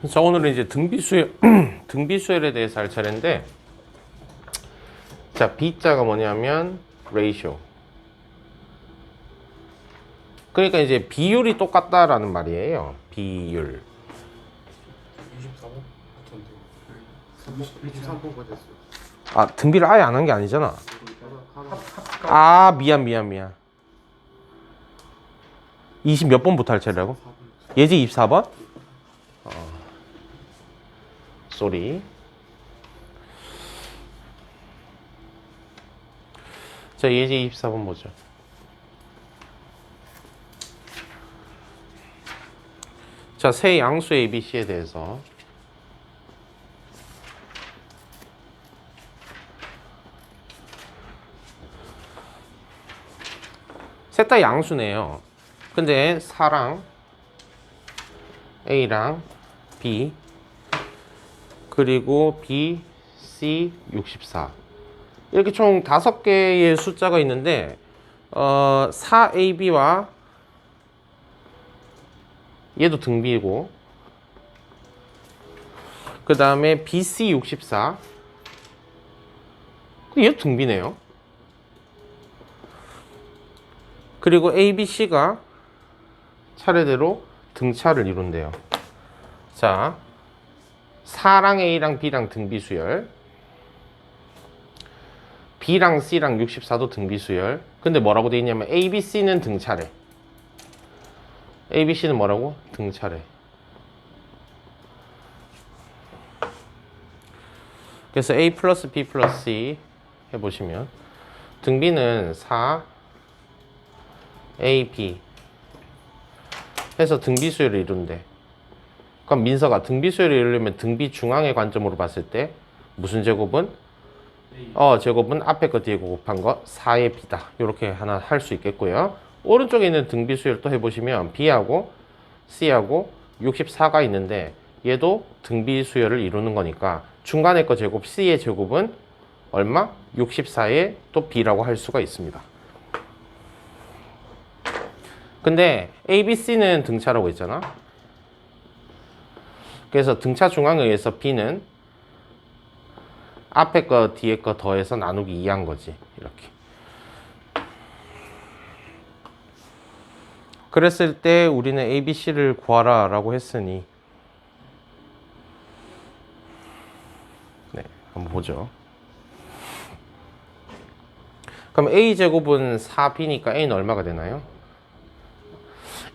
자, 오늘은 이제 등비수열, 등비수열에 대해서 할 차례인데, 자, B자가 뭐냐면, ratio. 그러니까 이제 비율이 똑같다라는 말이에요. 비율. 24번? 23번까지 했어요. 아, 등비를 아예 안 한 게 아니잖아. 아, 미안. 20 몇 번부터 할 차례라고? 예제 24번? 쏘리. 자, 예제 24번 보죠. 자, 세 양수 ABC에 대해서 셋 다 양수네요. 근데 4랑 A랑 B 그리고 B, C, 64 이렇게 총 5개의 숫자가 있는데 4AB와 얘도 등비이고 그 다음에 BC 64 얘도 등비네요. 그리고 ABC가 차례대로 등차를 이룬대요. 자, 4랑 A랑 B랑 등비수열, B랑 C랑 64도 등비수열. 근데 뭐라고 돼 있냐면 ABC는 등차래. ABC는 뭐라고? 등차래. 그래서 A 플러스 B 플러스 C 해보시면 등비는 4 A, B 해서 등비수열을 이룬대. 그럼 민서가 등비수열을 이루려면 등비 중앙의 관점으로 봤을 때 무슨 제곱은? 제곱은 앞에 거 뒤에 거 곱한 거 4의 B다. 이렇게 하나 할 수 있겠고요. 오른쪽에 있는 등비수열 또 해보시면 B하고 C하고 64가 있는데 얘도 등비수열을 이루는 거니까 중간에 거 제곱 C의 제곱은 얼마? 64의 또 B라고 할 수가 있습니다. 근데 ABC는 등차라고 했잖아. 그래서 등차 중앙에 의해서 B는 앞에 거 뒤에 거 더해서 나누기 2한 거지. 이렇게. 그랬을 때 우리는 ABC를 구하라 라고 했으니 네, 한번 보죠. 그럼 A제곱은 4B니까 A는 얼마가 되나요?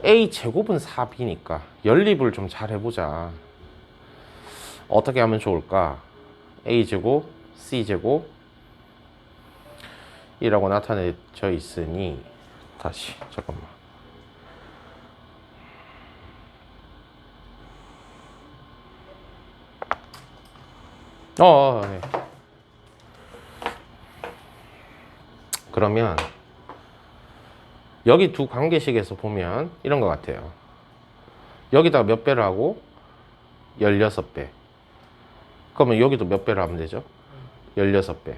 A제곱은 4B니까 연립을 좀 잘 해보자. 어떻게 하면 좋을까? A제곱, C제곱 이라고 나타내져 있으니 다시 잠깐만. 네. 그러면 여기 두 관계식에서 보면 이런 것 같아요. 여기다가 몇 배를 하고 16배. 그러면 여기도 몇 배를 하면 되죠? 16배.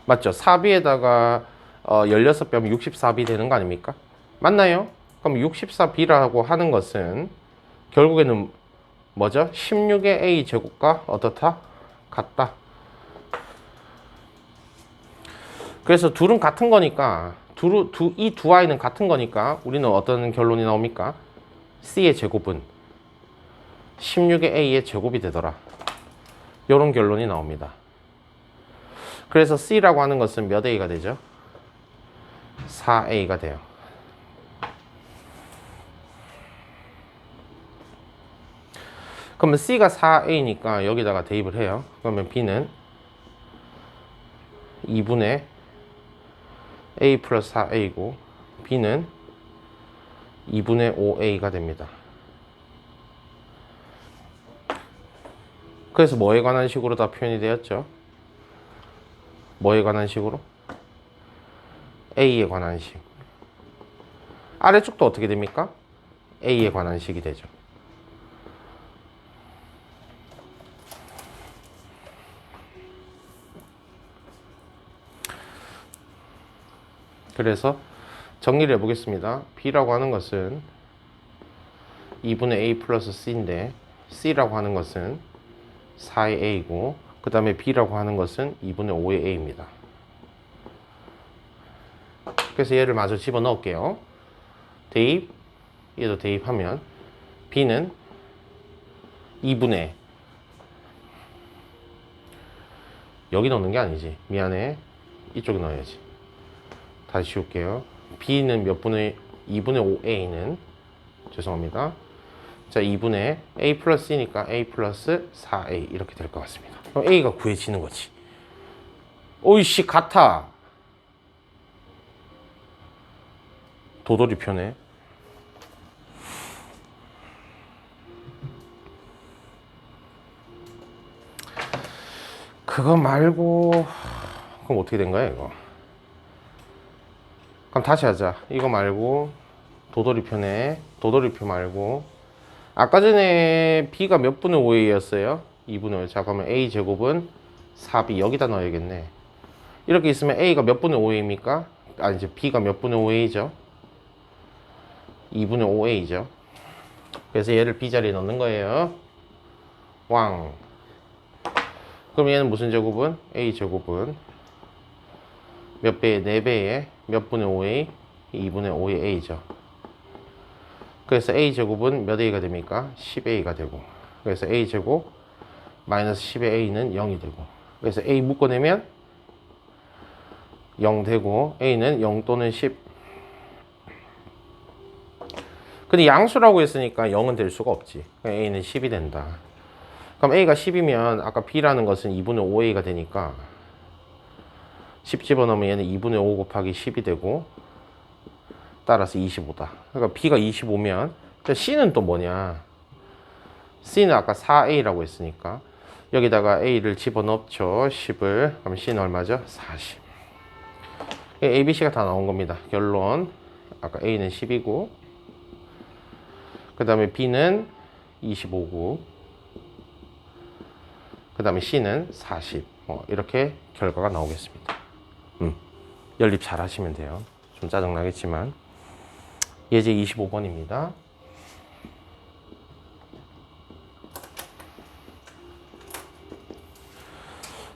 맞죠? 4B에다가 16배 하면 64B 되는 거 아닙니까? 맞나요? 그럼 64B라고 하는 것은 결국에는 뭐죠? 16의 A 제곱과 어떻다? 같다. 그래서 둘은 같은 거니까 이 두 아이는 같은 거니까 우리는 어떤 결론이 나옵니까? C의 제곱은 16의 A의 제곱이 되더라. 이런 결론이 나옵니다. 그래서 C라고 하는 것은 몇 A가 되죠? 4A가 돼요. 그러면 C가 4A니까 여기다가 대입을 해요. 그러면 B는 2분의 A 플러스 4A고 B는 2분의 5A가 됩니다. 그래서 뭐에 관한 식으로 다 표현이 되었죠? 뭐에 관한 식으로? A에 관한 식. 아래쪽도 어떻게 됩니까? A에 관한 식이 되죠. 그래서 정리를 해보겠습니다. B라고 하는 것은 2분의 A 플러스 C인데 C라고 하는 것은 4의 A고 그 다음에 B라고 하는 것은 2분의 5의 A입니다. 그래서 얘를 마저 집어넣을게요. 대입, 얘도 대입하면 B는 2분의 여기 넣는 게 아니지. 미안해. 이쪽에 넣어야지. 다시 지울게요. B는 몇 분의 2분의 5A는 죄송합니다. 자, 2분의 A 플러스 C니까 A 플러스 4A 이렇게 될 것 같습니다. 그럼 A가 구해지는 거지. 오이씨 같아. 도돌이 편해. 그거 말고 그럼 어떻게 된 거야 이거? 그럼 다시 하자. 이거 말고 도돌이표네. 도돌이표 말고 아까 전에 B가 몇 분의 5A였어요? 2분의 5. 자 그러면 A 제곱은 4B 여기다 넣어야겠네. 이렇게 있으면 A가 몇 분의 5A입니까? 아니 이제 B가 몇 분의 5A죠? 2분의 5A죠. 그래서 얘를 B 자리에 넣는 거예요. 왕. 그럼 얘는 무슨 제곱은? A 제곱은 몇 배의 4배의 몇 분의 5A? 2분의 5의 A죠. 그래서 A 제곱은 몇 A가 됩니까? 10A가 되고 그래서 A 제곱 마이너스 10의 A는 0이 되고 그래서 A 묶어내면 0 되고 A는 0 또는 10. 근데 양수라고 했으니까 0은 될 수가 없지. A는 10이 된다. 그럼 A가 10이면 아까 B라는 것은 2분의 5A가 되니까 10 집어넣으면 얘는 2분의 5 곱하기 10이 되고 따라서 25다. 그러니까 B가 25면 C는 또 뭐냐? C는 아까 4A라고 했으니까 여기다가 A를 집어넣죠. 10을. 그럼 C는 얼마죠? 40. A, B, C가 다 나온 겁니다. 결론. 아까 A는 10이고 그 다음에 B는 25고 그 다음에 C는 40. 이렇게 결과가 나오겠습니다. 연립 잘 하시면 돼요. 좀 짜증나겠지만. 예제 25번입니다.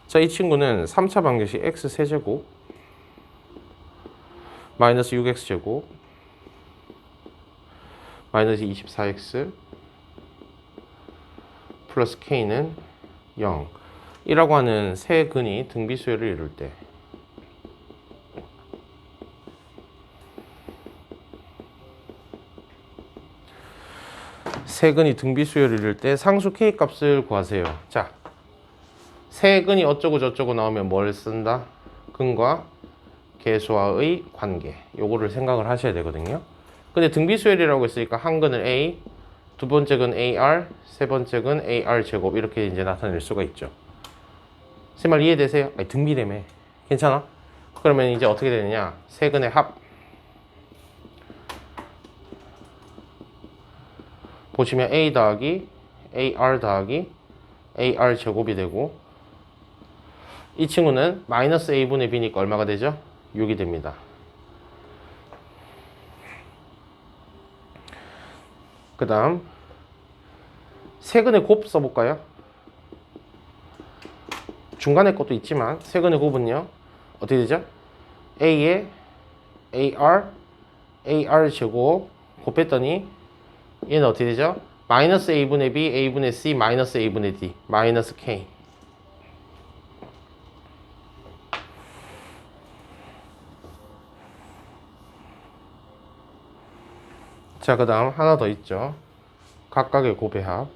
자, 이 친구는 3차 방정식 x세제곱 마이너스 6x제곱 마이너스 24x 플러스 k는 0 이라고 하는 세 근이 등비수열을 이룰 때 세 근이 등비수열을 이룰 때 상수 k 값을 구하세요. 자, 세 근이 어쩌고 저쩌고 나오면 뭘 쓴다? 근과 계수와의 관계. 요거를 생각을 하셔야 되거든요. 근데 등비수열이라고 했으니까 한 근은 A, 두 번째 근 AR, 세 번째 근 AR 제곱 이렇게 이제 나타낼 수가 있죠. 제 말 이해되세요? 아니, 등비라며. 괜찮아? 그러면 이제 어떻게 되느냐? 세 근의 합. 보시면 A 더하기 AR 더하기 AR 제곱이 되고 이 친구는 마이너스 A분의 B니까 얼마가 되죠? 6이 됩니다. 그 다음 세근의 곱 써볼까요? 중간에 것도 있지만 세근의 곱은요 어떻게 되죠? A에 AR 제곱 곱했더니 얘는 어떻게 되죠? 마이너스 A분의 B, A분의 C, 마이너스 A분의 D, 마이너스 K. 자, 그 다음 하나 더 있죠. 각각의 곱의 합.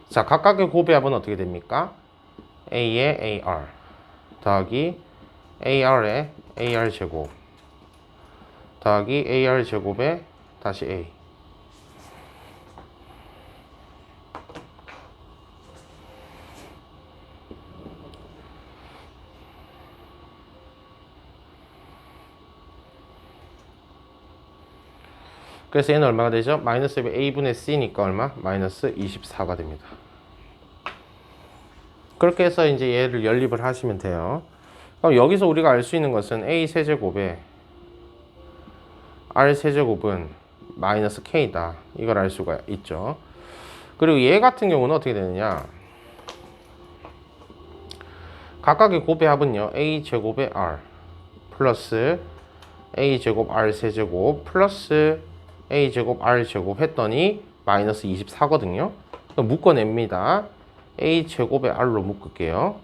자, 각각의 곱의 합은 어떻게 됩니까? A의 AR 더하기 AR의 AR 제곱 더하기 AR 제곱에 다시 A. 그래서 얘는 얼마가 되죠? 마이너스 A분의 C니까 얼마? 마이너스 24가 됩니다. 그렇게 해서 이제 얘를 연립을 하시면 돼요. 그럼 여기서 우리가 알 수 있는 것은 A 세제곱에 R 세제곱은 마이너스 K다. 이걸 알 수가 있죠. 그리고 얘 같은 경우는 어떻게 되느냐. 각각의 곱의 합은요. A제곱의 R 플러스 A제곱 R 세제곱 플러스 A제곱 R 제곱 했더니 마이너스 24거든요. 묶어냅니다. A제곱의 R로 묶을게요.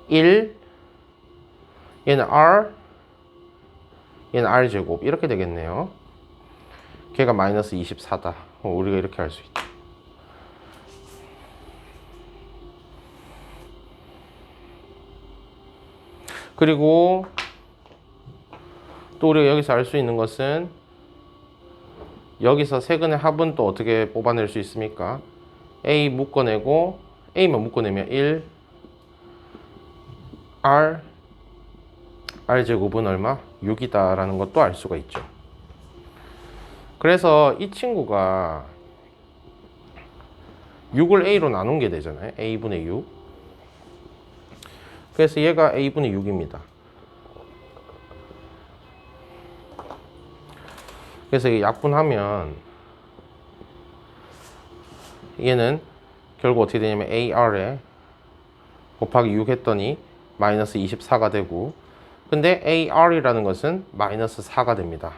1 얘는 R 얘는 R제곱 이렇게 되겠네요. 걔가 마이너스 24다. 우리가 이렇게 할 수 있다. 그리고 또 우리가 여기서 알 수 있는 것은 여기서 세근의 합은 또 어떻게 뽑아낼 수 있습니까? A 묶어내고 A만 묶어내면 1 R제곱은 얼마? 6이다 라는 것도 알 수가 있죠. 그래서 이 친구가 6을 A로 나눈 게 되잖아요. A분의 6. 그래서 얘가 A분의 6입니다. 그래서 이게 약분하면 얘는 결국 어떻게 되냐면 AR에 곱하기 6 했더니 마이너스 24가 되고, 근데 AR이라는 것은 마이너스 4가 됩니다.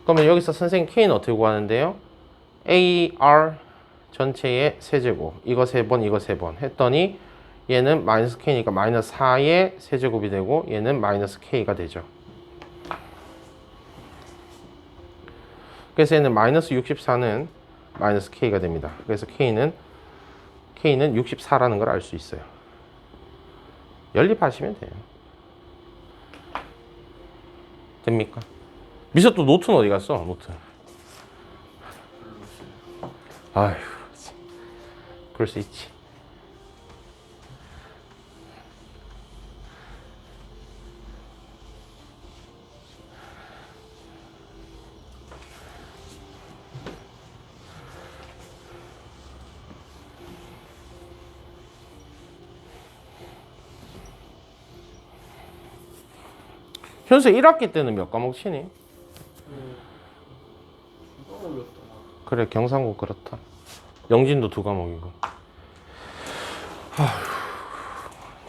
그러면 여기서 선생님 K는 어떻게 구하는데요? AR 전체의 세제곱, 이거 3번 이거 3번 했더니 얘는 마이너스 K니까 마이너스 4의 세제곱이 되고 얘는 마이너스 K가 되죠. 그래서 얘는 마이너스 64는 마이너스 K가 됩니다. 그래서 K는 64라는 걸 알 수 있어요. 연립하시면 돼요. 됩니까? 미서 또 노트는 어디 갔어? 노트. 아휴, 그럴 수 있지. 현수 1학기 때는 몇 과목 치니? 그래, 경상고 그렇다. 영진도 2과목이고.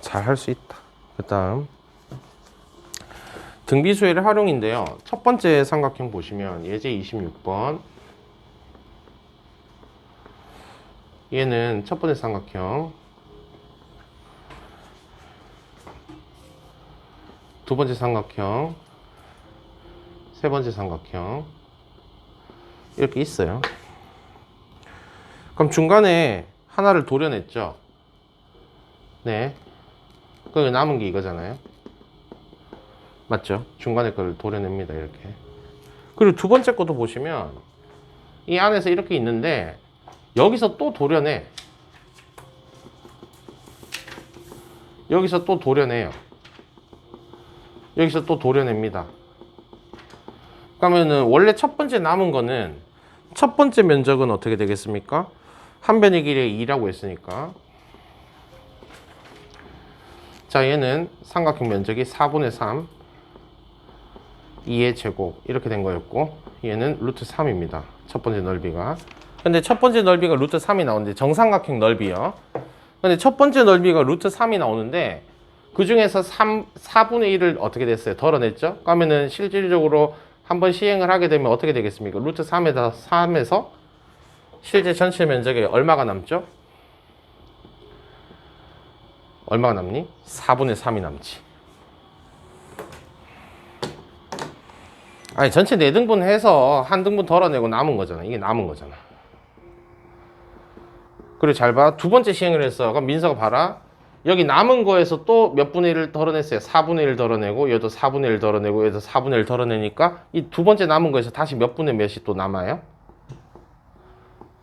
잘 할 수 있다. 그 다음 등비수열의 활용인데요. 첫 번째 삼각형 보시면 예제 26번, 얘는 첫 번째 삼각형, 두 번째 삼각형, 세 번째 삼각형 이렇게 있어요. 그럼 중간에 하나를 도려냈죠. 네. 그 남은 게 이거잖아요. 맞죠? 중간에 걸 도려냅니다. 이렇게. 그리고 두 번째 것도 보시면 이 안에서 이렇게 있는데 여기서 또 도려내. 여기서 또 도려내요. 여기서 또 도려냅니다. 그러면은 원래 첫 번째 남은 거는 첫 번째 면적은 어떻게 되겠습니까? 한 변의 길이 2라고 했으니까, 자, 얘는 삼각형 면적이 4분의 3 2의 제곱 이렇게 된 거였고, 얘는 루트 3입니다. 첫 번째 넓이가. 근데 첫 번째 넓이가 루트 3이 나오는데, 정삼각형 넓이요. 근데 첫 번째 넓이가 루트 3이 나오는데 그 중에서 4분의 1을 어떻게 됐어요? 덜어냈죠? 그러면은 실질적으로 한번 시행을 하게 되면 어떻게 되겠습니까? 루트 3에서 실제 전체 면적에 얼마가 남죠? 얼마가 남니? 4분의 3이 남지. 아니, 전체 4등분 해서 한 등분 덜어내고 남은 거잖아. 이게 남은 거잖아. 그리고 잘 봐. 두 번째 시행을 했어. 그럼 민서가 봐라. 여기 남은 거에서 또 몇 분의 1을 덜어냈어요. 4분의 1 덜어내고, 얘도 4분의 1 덜어내고, 얘도 4분의 1 덜어내니까 이 두 번째 남은 거에서 다시 몇 분의 몇이 또 남아요?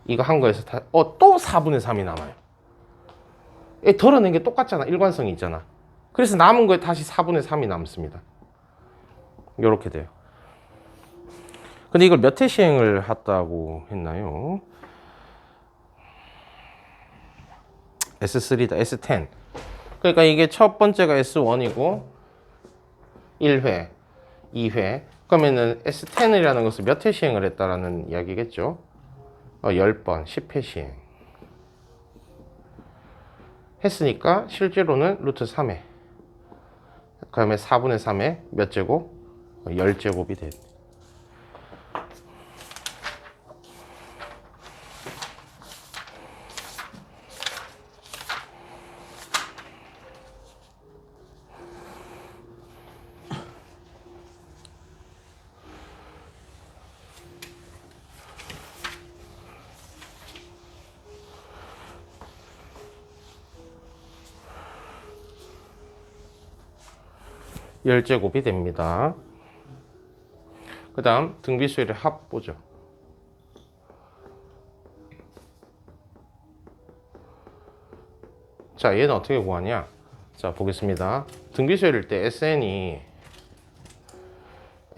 이거 한 거에서 또 4분의 3이 남아요. 얘 덜어낸 게 똑같잖아. 일관성이 있잖아. 그래서 남은 거에 다시 4분의 3이 남습니다. 요렇게 돼요. 근데 이걸 몇 회 시행을 했다고 했나요? S3다. S10. 그러니까 이게 첫 번째가 S1이고 1회, 2회. 그러면은 S10이라는 것을 몇 회 시행을 했다라는 이야기겠죠. 10번, 10회 시행. 했으니까 실제로는 루트 3회. 그다음에 4분의 3회 몇 제곱? 10제곱이 돼. 열제곱이 됩니다. 그 다음 등비수열의 합 보죠. 자, 얘는 어떻게 구하냐? 자, 보겠습니다. 등비수열일 때 SN이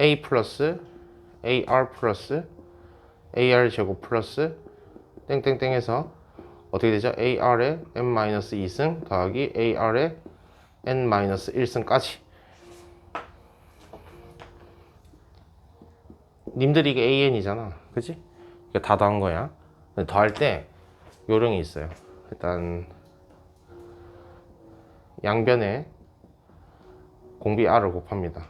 A 플러스 AR 플러스 AR 제곱 플러스 땡땡땡 해서 어떻게 되죠? AR의 n-2승 더하기 AR의 n-1승까지. 님들이 이게 AN이잖아. 그치? 이거 다 더한 거야. 더할 때 요령이 있어요. 일단 양변에 공비 R을 곱합니다.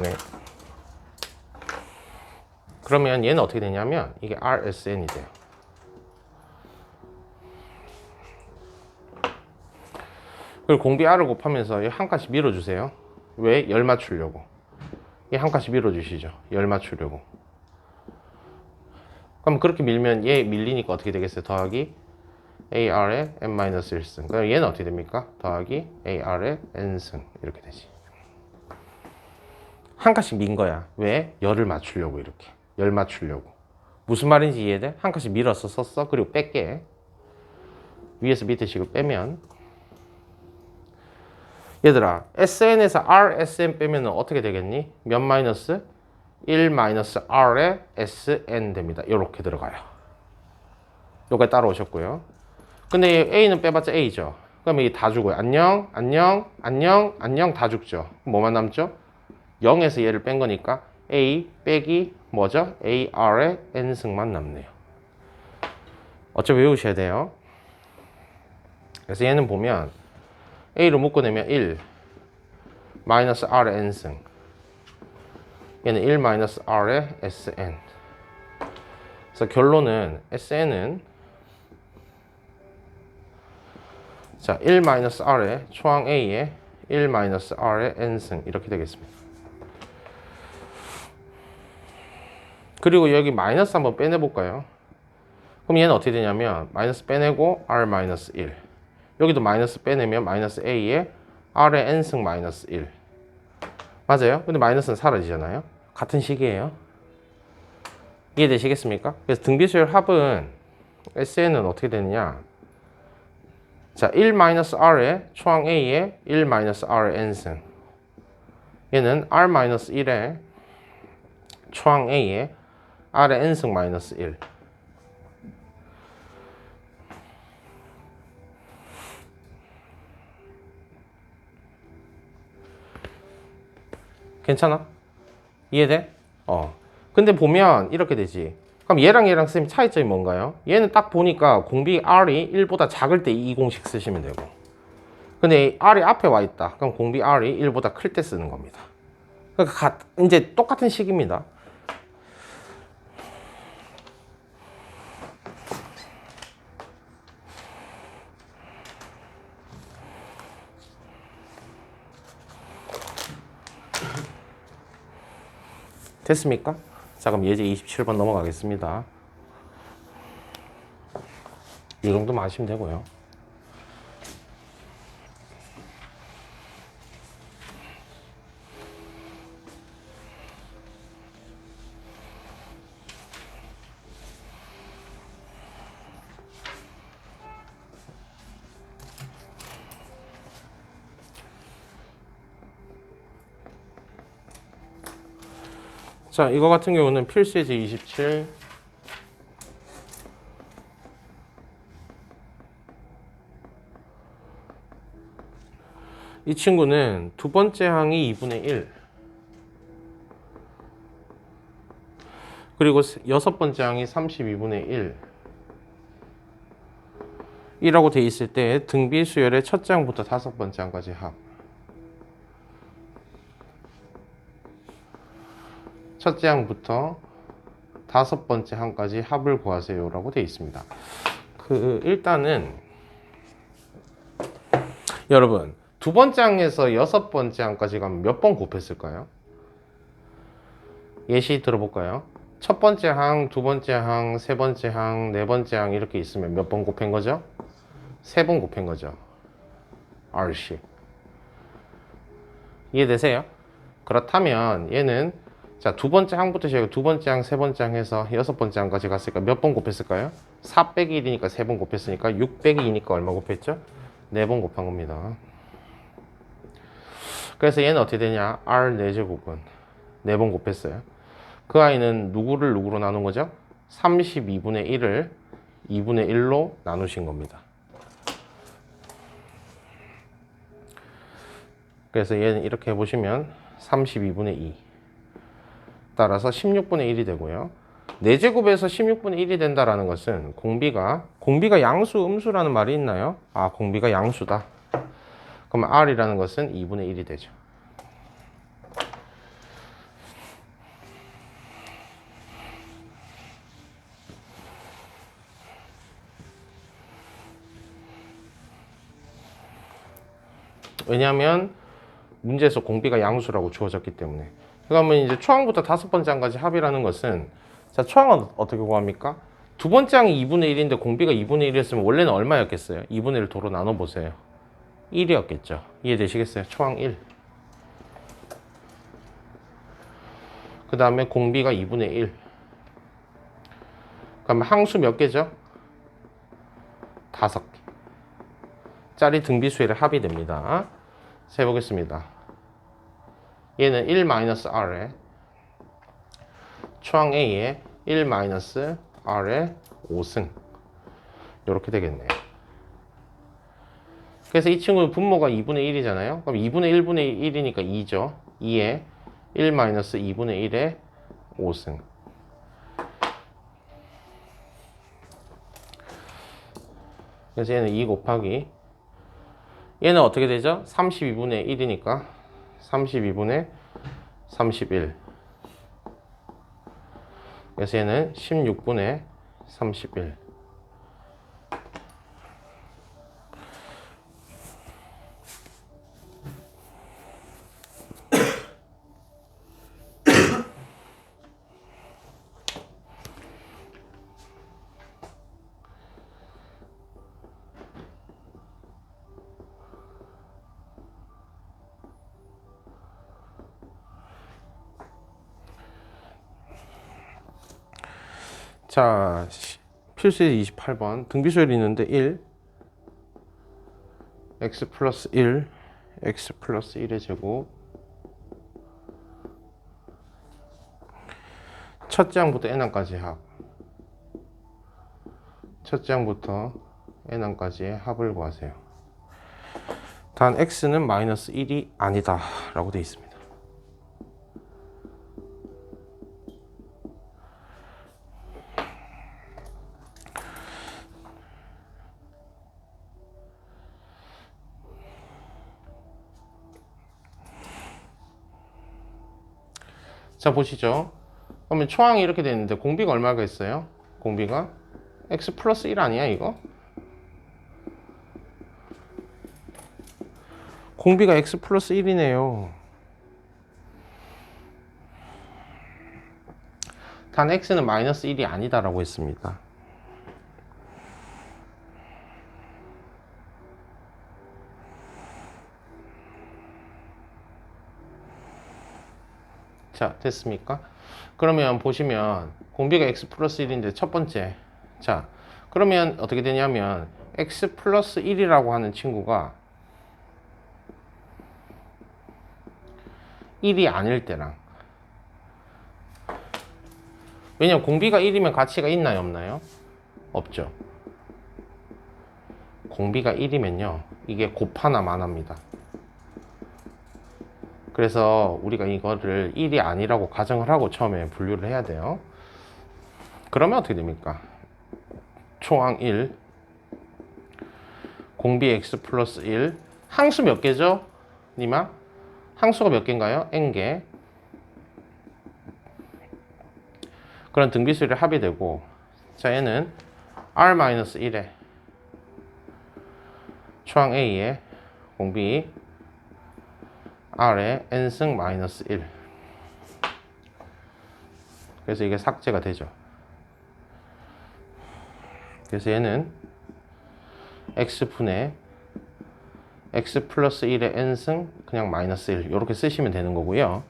네. 그러면 얘는 어떻게 되냐면 이게 RSN이 돼요. 그리고 공비 R을 곱하면서 한 칸씩 밀어주세요. 왜? 열 맞추려고. 얘 한 칸씩 밀어주시죠. 열 맞추려고. 그럼 그렇게 밀면 얘 밀리니까 어떻게 되겠어요? 더하기 AR의 n-1승. 그럼 얘는 어떻게 됩니까? 더하기 AR의 n승. 이렇게 되지. 한 칸씩 민 거야. 왜? 열을 맞추려고 이렇게. 열 맞추려고. 무슨 말인지 이해돼? 한 칸씩 밀어서 썼어. 그리고 뺄게. 위에서 밑에 식을 빼면 얘들아 SN에서 RSN 빼면 어떻게 되겠니? 몇 마이너스? 1 마이너스 R의 SN 됩니다. 이렇게 들어가요. 요까지 따라오셨고요. 근데 A는 빼봤자 A죠. 그러면 이게 다 죽어요. 안녕, 안녕, 안녕, 안녕 다 죽죠. 뭐만 남죠? 0에서 얘를 뺀 거니까 A 빼기 뭐죠? AR의 N승만 남네요. 어차피 외우셔야 돼요. 그래서 얘는 보면 A로 묶어내면 1 마이너스 R의 N승, 얘는 1 마이너스 R의 SN. 그래서 결론은 SN은 자, 1 마이너스 R의 초항 A에 1 마이너스 R의 N승 이렇게 되겠습니다. 그리고 여기 마이너스 한번 빼내볼까요? 그럼 얘는 어떻게 되냐면 마이너스 빼내고 R 마이너스 1, 여기도 마이너스 빼내면 마이너스 A에 R의 N승 마이너스 1. 맞아요? 근데 마이너스는 사라지잖아요. 같은 식이에요. 이해되시겠습니까? 그래서 등비수열 합은 SN은 어떻게 되느냐? 자, 1-R의 초항 A에 1-R의 N승, 얘는 R-1의 초항 A에 R의 N승 마이너스 1. 괜찮아? 이해돼? 근데 보면 이렇게 되지. 그럼 얘랑 쌤 차이점이 뭔가요? 얘는 딱 보니까 공비 R이 1보다 작을 때 이 공식 쓰시면 되고, 근데 R이 앞에 와 있다. 그럼 공비 R이 1보다 클 때 쓰는 겁니다. 그러니까 이제 똑같은 식입니다. 됐습니까? 자, 그럼 예제 27번 넘어가겠습니다. 이 정도만 아시면 되고요. 자, 이거 같은 경우는 필수 예제 27, 이 친구는 두 번째 항이 2분의 1, 그리고 여섯 번째 항이 32분의 1 이라고 돼 있을 때 등비 수열의 첫째 항부터 다섯 번째 항까지 합. 첫째 항부터 다섯 번째 항까지 합을 구하세요 라고 돼 있습니다. 일단은 여러분 두 번째 항에서 여섯 번째 항까지 가면 몇 번 곱했을까요? 예시 들어볼까요? 첫 번째 항, 두 번째 항, 세 번째 항, 네 번째 항 이렇게 있으면 몇 번 곱한 거죠? 세 번 곱한 거죠. R씨. 이해되세요? 그렇다면 얘는 자, 두 번째 항부터 시작해 두 번째 항, 세 번째 항 해서 여섯 번째 항까지 갔으니까 몇 번 곱했을까요? 4 빼기 1이니까 세 번 곱했으니까 6 빼기 2니까 얼마 곱했죠? 네 번 곱한 겁니다. 그래서 얘는 어떻게 되냐? R 4제곱은 네 번 곱했어요. 그 아이는 누구를 누구로 나눈 거죠? 32분의 1을 2분의 1로 나누신 겁니다. 그래서 얘는 이렇게 해보시면 32분의 2 따라서 16분의 1이 되고요. 4제곱에서 16분의 1이 된다는 것은 공비가 양수, 음수라는 말이 있나요? 아, 공비가 양수다. 그럼 R이라는 것은 2분의 1이 되죠. 왜냐하면 문제에서 공비가 양수라고 주어졌기 때문에. 그러면 이제 초항부터 다섯 번째 항까지 합이라는 것은 자, 초항은 어떻게 구합니까? 두 번째 항이 2분의 1인데 공비가 2분의 1이었으면 원래는 얼마였겠어요? 2분의 1 도로 나눠보세요. 1이었겠죠. 이해되시겠어요? 초항 1. 그 다음에 공비가 2분의 1. 그럼 항수 몇 개죠? 5개. 짜리 등비수열의 합이 됩니다. 자, 해보겠습니다. 얘는 1-R에 초항 A에 1-R에 5승 이렇게 되겠네요. 그래서 이 친구는 분모가 2분의 1이잖아요. 그럼 2분의 1분의 1이니까 2죠. 2에 1-2분의 1에 5승. 그래서 얘는 2 곱하기 얘는 어떻게 되죠? 32분의 1이니까 32분의 31. 그래서 얘는 16분의 31. 자, 필수에 28번 등비수열이 있는데 1 x 플러스 1 x 플러스 1의 제곱 첫째 항부터 n항까지 합 첫째 항부터 n항까지의 합을 구하세요. 단 x는 마이너스 1이 아니다 라고 되어 있습니다. 자, 보시죠. 그러면 초항이 이렇게 되는데 공비가 얼마가 있어요? 공비가 x 플러스 1 아니야 이거? 공비가 x 플러스 1이네요. 단 x는 마이너스 1이 아니다라고 했습니다. 자, 됐습니까? 그러면 보시면 공비가 x 플러스 1인데 첫 번째. 자, 그러면 어떻게 되냐면 x 플러스 1이라고 하는 친구가 1이 아닐 때랑, 왜냐면 공비가 1이면 가치가 있나요 없나요? 없죠. 공비가 1이면요 이게 곱하나 만합니다. 그래서 우리가 이거를 1이 아니라고 가정을 하고 처음에 분류를 해야 돼요. 그러면 어떻게 됩니까? 초항 1, 공비 x 플러스 1, 항수 몇 개죠? 니마? 항수가 몇 개인가요? n개. 그런 등비수열이 합의되고, 자, 얘는 r-1에 초항 a에 공비 r에 n승 마이너스 1. 그래서 이게 삭제가 되죠. 그래서 얘는 x분의 x 플러스 1의 n승 그냥 마이너스 1 이렇게 쓰시면 되는 거고요.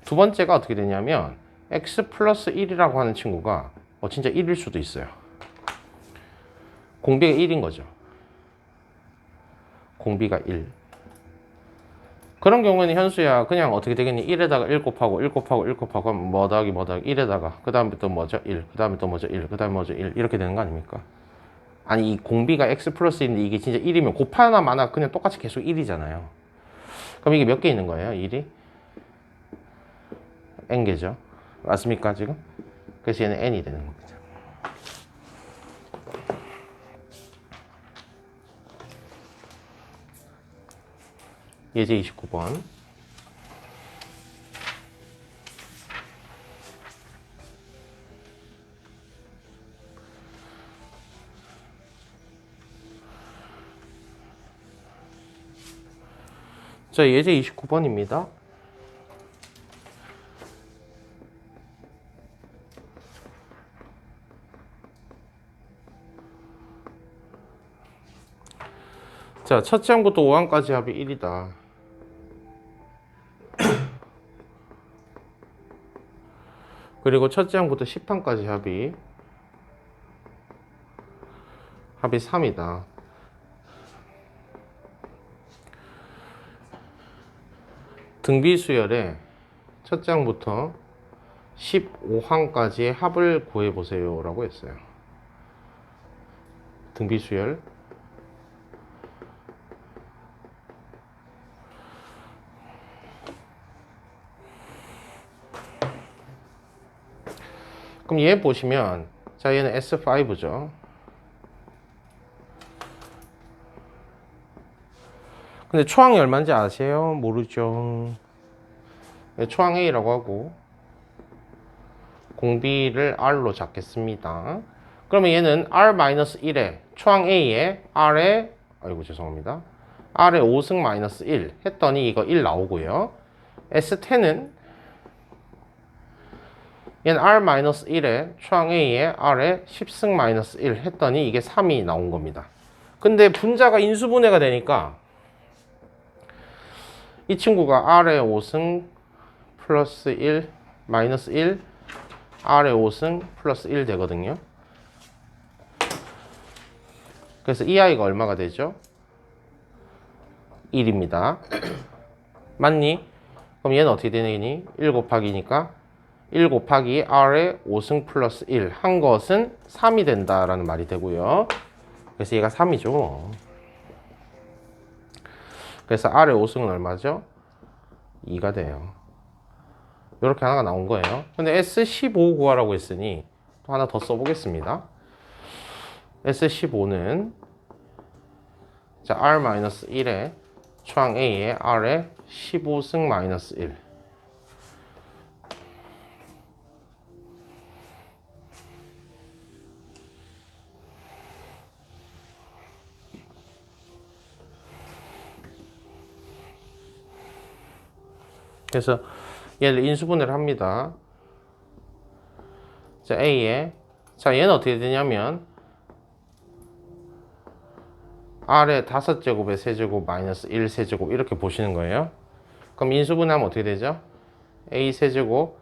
두 번째가 어떻게 되냐면 x 플러스 1이라고 하는 친구가 진짜 1일 수도 있어요. 공비가 1인 거죠. 공비가 1. 그런 경우에는 현수야 그냥 어떻게 되겠니? 1에다가 1 곱하고 1 곱하고 1 곱하고 하면 뭐 더하기 뭐 더하기 1에다가 그 다음에 또 뭐죠? 1. 그 다음에 또 뭐죠? 1. 그 다음에 뭐죠? 1. 이렇게 되는 거 아닙니까? 아니 이 공비가 x 플러스 1인데 이게 진짜 1이면 곱하나 마나 그냥 똑같이 계속 1이잖아요. 그럼 이게 몇 개 있는 거예요? 1이? n개죠. 맞습니까 지금? 그래서 얘는 n이 되는 겁니다. 예제 29번. 자, 예제 29번입니다. 자, 첫째 항부터 5항까지 합이 1이다. 그리고 첫째 항부터 10항까지 합이 3이다. 등비수열의 첫째 항부터 15항까지의 합을 구해보세요 라고 했어요. 등비수열 그럼 얘 보시면 자 얘는 S5죠. 근데 초항이 얼마인지 아세요? 모르죠. 초항 A라고 하고 공비를 R로 잡겠습니다. 그러면 얘는 R-1에 초항 A에 R에 아이고 죄송합니다. R에 5승 마이너스 1 했더니 이거 1 나오고요. S10은 얘는 R-1에 초항 A에 R에 10승 마이너스 1 했더니 이게 3이 나온 겁니다. 근데 분자가 인수분해가 되니까 이 친구가 R에 5승 플러스 1 마이너스 1 R에 5승 플러스 1 되거든요. 그래서 이 아이가 얼마가 되죠? 1입니다. 맞니? 그럼 얘는 어떻게 되니? 1 곱하기니까 1 곱하기 R에 5승 플러스 1 한 것은 3이 된다라는 말이 되고요. 그래서 얘가 3이죠. 그래서 R의 5승은 얼마죠? 2가 돼요. 이렇게 하나가 나온 거예요. 근데 S15 구하라고 했으니 또 하나 더 써보겠습니다. S15는 자 R-1에 초항 A에 R에 15승 마이너스 1 그래서 얘를 인수분해를 합니다. 자, A에 자, 얘는 어떻게 되냐면 R의 5제곱에 세제곱 마이너스 1 세제곱 이렇게 보시는 거예요. 그럼 인수분해하면 어떻게 되죠? A 세제곱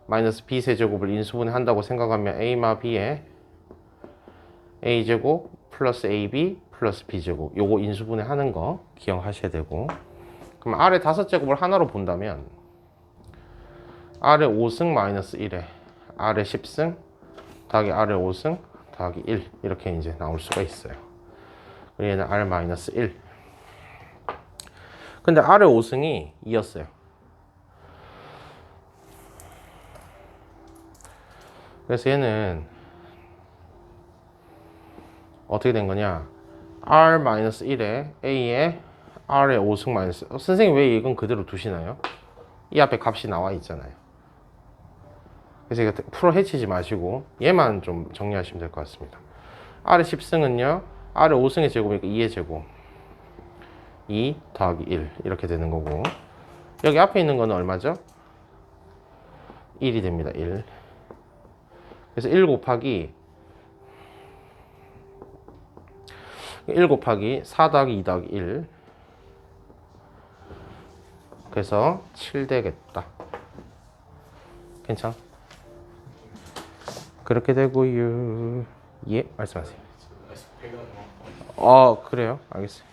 마이너스 B 세제곱을 인수분해 한다고 생각하면 A마 B에 A제곱 플러스 AB 플러스 B제곱 요거 인수분해 하는 거 기억하셔야 되고 그럼 R의 5제곱을 하나로 본다면 R의 5승 마이너스 1에 R의 10승 더하기 R의 5승 더하기 1 이렇게 이제 나올 수가 있어요. 얘는 R 마이너스 1 근데 R의 5승이 2였어요. 그래서 얘는 어떻게 된 거냐? R-1에 A에 R의 5승 마이너스. 선생님 왜 이건 그대로 두시나요? 이 앞에 값이 나와 있잖아요. 그래서 이거 풀어 헤치지 마시고 얘만 좀 정리하시면 될 것 같습니다. R의 10승은요 R의 5승의 제곱이니까 2의 제곱 2 더하기 1 이렇게 되는 거고, 여기 앞에 있는 거는 얼마죠? 1이 됩니다. 1. 그래서 1 곱하기 4 더하기 2 더하기 1, 그래서 7 되겠다. 괜찮아? 그렇게 되고요. 예, 말씀하세요. 그래요? 알겠어요.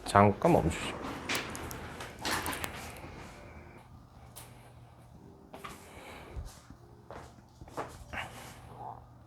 잠깐 멈추시고.